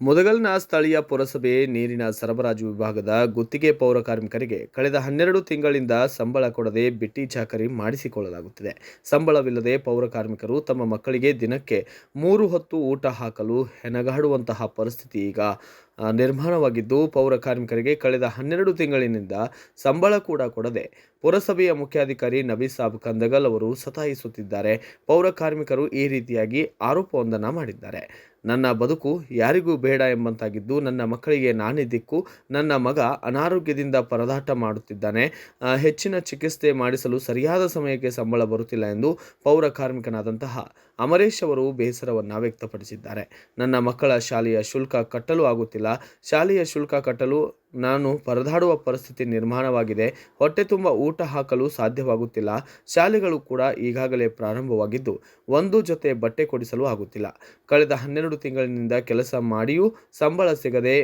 ಮುದಗಲ್ನ ಸ್ಥಳೀಯ ಪುರಸಭೆ ನೀರಿನ ಸರಬರಾಜು ವಿಭಾಗದ ಗುತ್ತಿಗೆ ಪೌರ ಕಾರ್ಮಿಕರಿಗೆ ಕಳೆದ 12 ತಿಂಗಳಿಂದ ಸಂಬಳ ಕೊಡದೆ ಬಿಟ್ಟಿ ಚಾಕರಿ ಮಾಡಿಸಿಕೊಳ್ಳಲಾಗುತ್ತಿದೆ. ಸಂಬಳವಿಲ್ಲದೆ ಪೌರ ಕಾರ್ಮಿಕರು ತಮ್ಮ ಮಕ್ಕಳಿಗೆ ದಿನಕ್ಕೆ 3 ಹೊತ್ತು ಊಟ ಹಾಕಲು ಹೆಣಗಾಡುವಂತಹ ಪರಿಸ್ಥಿತಿ ಈಗ ನಿರ್ಮಾಣವಾಗಿದ್ದು, ಪೌರ ಕಾರ್ಮಿಕರಿಗೆ ಕಳೆದ 12 ತಿಂಗಳಿನಿಂದ ಸಂಬಳ ಕೂಡ ಕೊಡದೆ ಪುರಸಭೆಯ ಮುಖ್ಯಾಧಿಕಾರಿ ನಬೀಸಾಬ್ ಕಂದಗಲ್ ಅವರು ಸತಾಯಿಸುತ್ತಿದ್ದಾರೆ. ಪೌರ ಕಾರ್ಮಿಕರು ಈ ರೀತಿಯಾಗಿ ಆರೋಪವೊಂದನ್ನು ಮಾಡಿದ್ದಾರೆ. ನನ್ನ ಬದುಕು ಯಾರಿಗೂ ಬೇಡ ಎಂಬಂತಾಗಿದ್ದು, ನನ್ನ ಮಕ್ಕಳಿಗೆ ನಾನೇ ದಿಕ್ಕು. ನನ್ನ ಮಗ ಅನಾರೋಗ್ಯದಿಂದ ಪರದಾಟ ಮಾಡುತ್ತಿದ್ದಾನೆ. ಹೆಚ್ಚಿನ ಚಿಕಿತ್ಸೆ ಮಾಡಿಸಲು ಸರಿಯಾದ ಸಮಯಕ್ಕೆ ಸಂಬಳ ಬರುತ್ತಿಲ್ಲ ಎಂದು ಪೌರ ಕಾರ್ಮಿಕನಾದಂತಹ ಅಮರೇಶ್ ಅವರು ಬೇಸರವನ್ನು ವ್ಯಕ್ತಪಡಿಸಿದ್ದಾರೆ. ನನ್ನ ಮಕ್ಕಳ ಶಾಲೆಯ ಶುಲ್ಕ ಕಟ್ಟಲು ಆಗುತ್ತಿಲ್ಲ. ಶಾಲೆಯ ಶುಲ್ಕ ಕಟ್ಟಲು ನಾನು ಪರದಾಡುವ ಪರಿಸ್ಥಿತಿ ನಿರ್ಮಾಣವಾಗಿದೆ. ಹೊಟ್ಟೆ ತುಂಬ ಊಟ ಹಾಕಲು ಸಾಧ್ಯವಾಗುತ್ತಿಲ್ಲ. ಶಾಲೆಗಳು ಕೂಡ ಈಗಾಗಲೇ ಪ್ರಾರಂಭವಾಗಿದ್ದು, ಒಂದು ಜೊತೆ ಬಟ್ಟೆ ಕೊಡಿಸಲು ಆಗುತ್ತಿಲ್ಲ. ಕಳೆದ 12 ತಿಂಗಳಿನಿಂದ ಕೆಲಸ ಮಾಡಿಯೂ ಸಂಬಳ ಸಿಗದೆ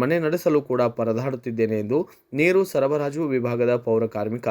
ಮನೆ ನಡೆಸಲು ಕೂಡ ಪರದಾಡುತ್ತಿದ್ದೇನೆ ಎಂದು ನೀರು ಸರಬರಾಜು ವಿಭಾಗದ ಪೌರ ಕಾರ್ಮಿಕ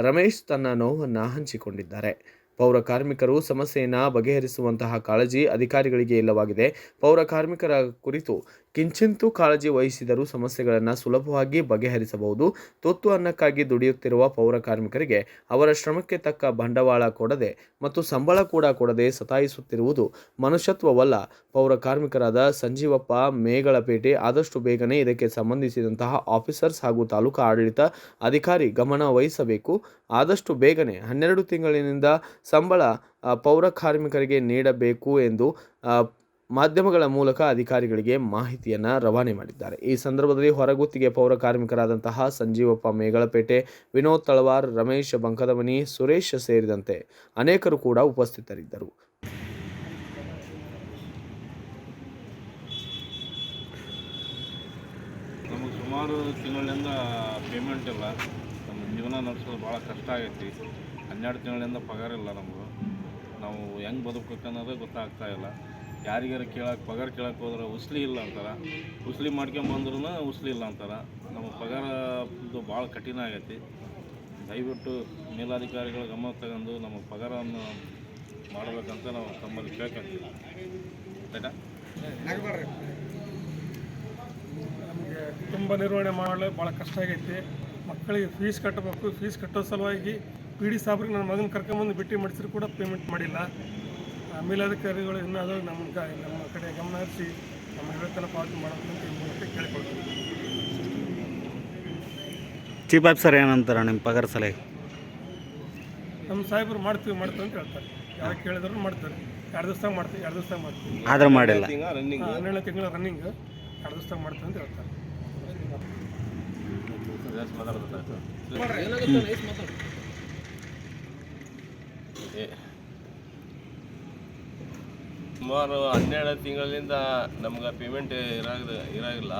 ರಮೇಶ್ ತನ್ನ ನೋವನ್ನು ಹಂಚಿಕೊಂಡಿದ್ದಾರೆ. ಪೌರ ಕಾರ್ಮಿಕರು ಸಮಸ್ಯೆಯನ್ನು ಬಗೆಹರಿಸುವಂತಹ ಕಾಳಜಿ ಅಧಿಕಾರಿಗಳಿಗೆ ಇಲ್ಲವಾಗಿದೆ. ಪೌರ ಕಾರ್ಮಿಕರ ಕುರಿತು ಕಿಂಚಿಂತೂ ಕಾಳಜಿ ವಹಿಸಿದರೂ ಸಮಸ್ಯೆಗಳನ್ನು ಸುಲಭವಾಗಿ ಬಗೆಹರಿಸಬಹುದು. ತುತ್ತು ಅನ್ನಕ್ಕಾಗಿ ದುಡಿಯುತ್ತಿರುವ ಪೌರ ಕಾರ್ಮಿಕರಿಗೆ ಅವರ ಶ್ರಮಕ್ಕೆ ತಕ್ಕ ಬಂಡವಾಳ ಕೊಡದೆ ಮತ್ತು ಸಂಬಳ ಕೂಡ ಕೊಡದೆ ಸತಾಯಿಸುತ್ತಿರುವುದು ಮನುಷ್ಯತ್ವವಲ್ಲ. ಪೌರ ಕಾರ್ಮಿಕರಾದ ಸಂಜೀವಪ್ಪ ಮೇಗಳಪೇಟೆ ಆದಷ್ಟು ಬೇಗನೆ ಇದಕ್ಕೆ ಸಂಬಂಧಿಸಿದಂತಹ ಆಫೀಸರ್ಸ್ ಹಾಗೂ ತಾಲೂಕು ಆಡಳಿತ ಅಧಿಕಾರಿ ಗಮನ ವಹಿಸಬೇಕು. ಆದಷ್ಟು ಬೇಗನೆ 12 ತಿಂಗಳಿನಿಂದ ಸಂಬಳ ಪೌರ ಕಾರ್ಮಿಕರಿಗೆ ನೀಡಬೇಕು ಎಂದು ಮಾಧ್ಯಮಗಳ ಮೂಲಕ ಅಧಿಕಾರಿಗಳಿಗೆ ಮಾಹಿತಿಯನ್ನು ರವಾನೆ ಮಾಡಿದ್ದಾರೆ. ಈ ಸಂದರ್ಭದಲ್ಲಿ ಹೊರಗುತ್ತಿಗೆ ಪೌರ ಕಾರ್ಮಿಕರಾದಂತಹ ಸಂಜೀವಪ್ಪ ಮೇಗಳಪೇಟೆ, ವಿನೋದ್ ತಳವಾರ್, ರಮೇಶ್ ಬಂಕದಮನಿ, ಸುರೇಶ್ ಸೇರಿದಂತೆ ಅನೇಕರು ಕೂಡ ಉಪಸ್ಥಿತರಿದ್ದರು. ನಮಗೆ ಸುಮಾರು ತಿಂಗಳಿಂದ ಪೇಮೆಂಟ್ ಇಲ್ಲ. ನಮ್ಮ ಜೀವನ ನಡೆಸೋದು ಭಾಳ ಕಷ್ಟ ಆಗೈತಿ. 12 ತಿಂಗಳಿಂದ ಪಗಾರ ಇಲ್ಲ ನಮಗೂ. ನಾವು ಹೆಂಗೆ ಬದುಕಬೇಕು ಅನ್ನೋದೇ ಗೊತ್ತಾಗ್ತಾ ಇಲ್ಲ. ಯಾರಿಗಾರ ಪಗಾರ ಕೇಳಕ್ಕೆ ಹೋದ್ರೆ ಉಸ್ಲಿ ಇಲ್ಲ ಅಂತಾರೆ. ಉಸ್ಲಿ ಮಾಡ್ಕೊಂಬಂದ್ರೂ ಉಸ್ಲಿ ಇಲ್ಲ ಅಂತಾರೆ. ನಮ್ಮ ಪಗಾರ ಇದು ಭಾಳ ಕಠಿಣ ಆಗೈತಿ. ದಯವಿಟ್ಟು ಮೇಲಾಧಿಕಾರಿಗಳ ಗಮನ ತಗೊಂಡು ನಮ್ಮ ಪಗಾರವನ್ನು ಮಾಡಬೇಕಂತ ನಾವು ತಮ್ಮಲ್ಲಿ ಕೇಳ್ಕೊಂತೀವಿ. ಆಯ್ತಾ? ನಮಗೆ ಕುಟುಂಬ ನಿರ್ವಹಣೆ ಮಾಡಲು ಭಾಳ ಕಷ್ಟ ಆಗೈತಿ. ಮಕ್ಕಳಿಗೆ ಫೀಸ್ ಕಟ್ಟಬೇಕು. ಫೀಸ್ ಕಟ್ಟೋ ಸಲುವಾಗಿ PD ಸಾಬ್ರಿಗೆ ನನ್ನ ಮಗನ ಕರ್ಕೊಂಬಂದು ಭೇಟಿ ಮಾಡಿಸಿದ್ರು ಕೂಡ ಪೇಮೆಂಟ್ ಮಾಡಿಲ್ಲ. ಮೇಲಾಧಿಕಾರಿಗಳು ಇನ್ನಾದರೂ ನಮ್ಮ ಕಡೆ ಗಮನ ಹರಿಸಿ ನಮ್ಮ ವೇತನ ಪಾವತಿ ಮಾಡಬೇಕಂತ ಈ ಮೂಲಕ ಕೇಳಿಕೊಳ್ತೀವಿ. ಚೀಫ್ ಆಫೀಸರ್ ಏನಂತಾರೆ ನಿಮ್ಮ ಪಗಾರ ಸಲಹೆ? ನಮ್ಮ ಸಾಹೇಬರು ಮಾಡ್ತೀವಿ ಅಂತ ಹೇಳ್ತಾರೆ. ಯಾರು ಕೇಳಿದ್ರು ಮಾಡ್ತಾರೆ. 2 ದಿವಸದಾಗ ಮಾಡ್ತೀವಿ. ಆದರೂ ಮಾಡಿಲ್ಲ. 12 ತಿಂಗಳ ರನ್ನಿಂಗ್ 2 ದಿವಸದಾಗ ಮಾಡ್ತೀವಿ ಅಂತ ಹೇಳ್ತಾರೆ. ಸುಮಾರು 12 ತಿಂಗಳಿಂದ ನಮ್ಗೆ ಪೇಮೆಂಟ್ ಇರಾಗಿಲ್ಲ.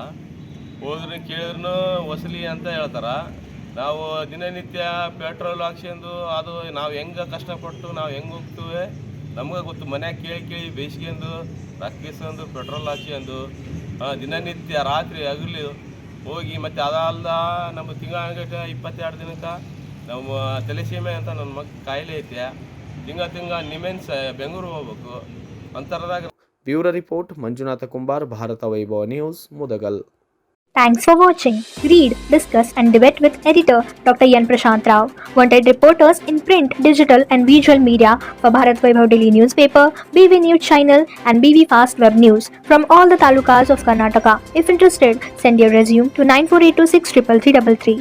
ಹೋದ್ರೆ ಕೇಳಿದ್ರೂ ವಸೂಲಿ ಅಂತ ಹೇಳ್ತಾರೆ. ನಾವು ದಿನನಿತ್ಯ ಪೆಟ್ರೋಲ್ ಹಾಕ್ಸ್ಕೊಂಡು ಅದು ನಾವು ಹೆಂಗೆ ಕಷ್ಟಪಟ್ಟು ನಾವು ಹೆಂಗೆ ಹೋಗ್ತೀವಿ ನಮ್ಗೆ ಗೊತ್ತು. ಮನ್ಯಾಗ ಕೇಳಿ ಬೇಯಿಸ್ಕೊಂಡು ರೊಕ್ಕಿಸ್ಕೊಂಡು ಪೆಟ್ರೋಲ್ ಹಾಕ್ಸ್ಕೊಂಡು ದಿನನಿತ್ಯ ರಾತ್ರಿ ಹಗಲು ಹೋಗಿ ಮತ್ತು ಅದಲ್ದ ನಮ್ಮ ತಿಂಗಳ 22 ದಿನಕ್ಕೆ ನಮ್ಮ ತಲೆಸೀಮೆ ಅಂತ ನನ್ನ ಮಗ ಕಾಯಿಲೆ ಐತೆ. ತಿಂಗ ನಿಮೆನ್ಸ್ ಬೆಂಗಳೂರು ಹೋಗ್ಬೇಕು ಅಂತರದಾಗ. ಬ್ಯೂರೋ ರಿಪೋರ್ಟ್ ಮಂಜುನಾಥ ಕುಂಬಾರ್, ಭಾರತ ವೈಭವ news, Mudgal. Thanks for watching. Read, discuss and debate with editor Dr. Yan Prashant Rao. Wanted reporters in print, digital and visual media for Bharat Vaibhav Daily Newspaper, BV News Channel and BV Fast Web News from all the talukas of Karnataka. If interested, send your resume to 9482633333.